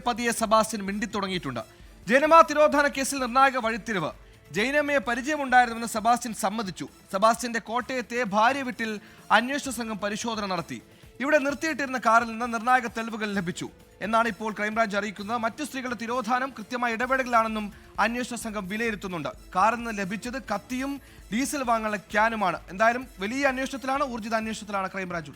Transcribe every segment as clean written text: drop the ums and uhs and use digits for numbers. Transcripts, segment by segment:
പതിയെ സെബാസ്റ്റ്യൻ മിണ്ടിത്തുടങ്ങിയിട്ടുണ്ട്. ജൈനമ്മ തിരോധാന കേസിൽ നിർണായക വഴിത്തിരിവ്. ജൈനമ്മയെ പരിചയമുണ്ടായിരുന്നുവെന്ന് സെബാസ്റ്റ്യൻ സമ്മതിച്ചു. സെബാസ്റ്റ്യന്റെ കോട്ടയത്തെ ഭാര്യ വീട്ടിൽ അന്വേഷണ സംഘം പരിശോധന നടത്തി. ഇവിടെ നിർത്തിയിട്ടിരുന്ന കാറിൽ നിന്ന് നിർണായക തെളിവുകൾ ലഭിച്ചു എന്നാണ് ഇപ്പോൾ ക്രൈംബ്രാഞ്ച് അറിയിക്കുന്നത്. മറ്റു സ്ത്രീകളുടെ തിരോധാനം കൃത്യമായ ഇടപെടലാണെന്നും അന്വേഷണ സംഘം വിലയിരുത്തുന്നുണ്ട്. കാറിൽ നിന്ന് ലഭിച്ചത് കത്തിയും ഡീസൽ വാങ്ങാനുള്ള ക്യാനുമാണ്. എന്തായാലും വലിയ അന്വേഷണത്തിലാണ്, ഊർജിത അന്വേഷണത്തിലാണ് ക്രൈംബ്രാഞ്ച്.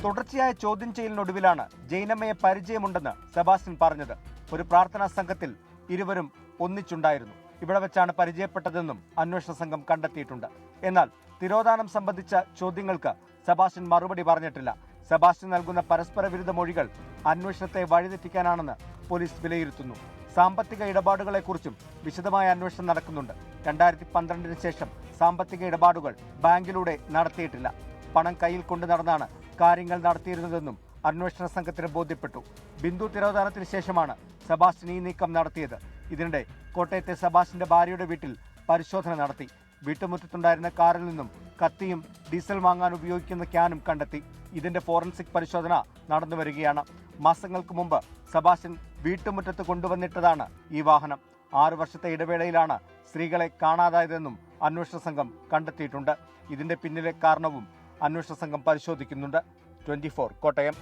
തുടർച്ചയായ ചോദ്യം ചെയ്യലിനൊടുവിലാണ് ജൈനമ്മയെ പരിചയമുണ്ടെന്ന് സെബാസ്റ്റ്യൻ പറഞ്ഞത്. ഒരു പ്രാർത്ഥനാ സംഘത്തിൽ ഇരുവരും ഒന്നിച്ചുണ്ടായിരുന്നു. ഇവിടെ വെച്ചാണ് പരിചയപ്പെട്ടതെന്നും അന്വേഷണ സംഘം കണ്ടെത്തിയിട്ടുണ്ട്. എന്നാൽ തിരോധാനം സംബന്ധിച്ച ചോദ്യങ്ങൾക്ക് സെബാസ്റ്റ്യൻ മറുപടി പറഞ്ഞിട്ടില്ല. സെബാസ്റ്റ്യൻ നൽകുന്ന പരസ്പര വിരുദ്ധ മൊഴികൾ അന്വേഷണത്തെ വഴിതെറ്റിക്കാനാണെന്ന് പോലീസ് വിലയിരുത്തുന്നു. സാമ്പത്തിക ഇടപാടുകളെക്കുറിച്ചും വിശദമായ അന്വേഷണം നടക്കുന്നുണ്ട്. 2012 ശേഷം സാമ്പത്തിക ഇടപാടുകൾ ബാങ്കിലൂടെ നടത്തിയിട്ടില്ല. പണം കയ്യിൽ കൊണ്ടു നടന്നാണ് കാര്യങ്ങൾ നടത്തിയിരുന്നതെന്നും അന്വേഷണ സംഘത്തിന് ബോധ്യപ്പെട്ടു. ബിന്ദു തിരോധാനത്തിന് ശേഷമാണ് സെബാസ്റ്റ്യൻ ഈ നീക്കം നടത്തിയത്. ഇതിനിടെ കോട്ടയത്തെ സെബാസ്റ്റ്യന്റെ ഭാര്യയുടെ വീട്ടിൽ പരിശോധന നടത്തി. വീട്ടുമുറ്റത്തുണ്ടായിരുന്ന കാറിൽ നിന്നും കത്തിയും ഡീസൽ വാങ്ങാൻ ഉപയോഗിക്കുന്ന ക്യാനും കണ്ടെത്തി. ഇതിന്റെ ഫോറൻസിക് പരിശോധന നടന്നുവരികയാണ്. മാസങ്ങൾക്ക് മുമ്പ് സെബാസ്റ്റ്യൻ വീട്ടുമുറ്റത്ത് കൊണ്ടുവന്നിട്ടതാണ് ഈ വാഹനം. 6 വർഷത്തെ ഇടവേളയിലാണ് സ്ത്രീകളെ കാണാതായതെന്നും അന്വേഷണ സംഘം കണ്ടെത്തിയിട്ടുണ്ട്. ഇതിന്റെ പിന്നിലെ കാരണവും അന്വേഷണ സംഘം പരിശോധിക്കുന്നുണ്ട്. 24 കോട്ടയം.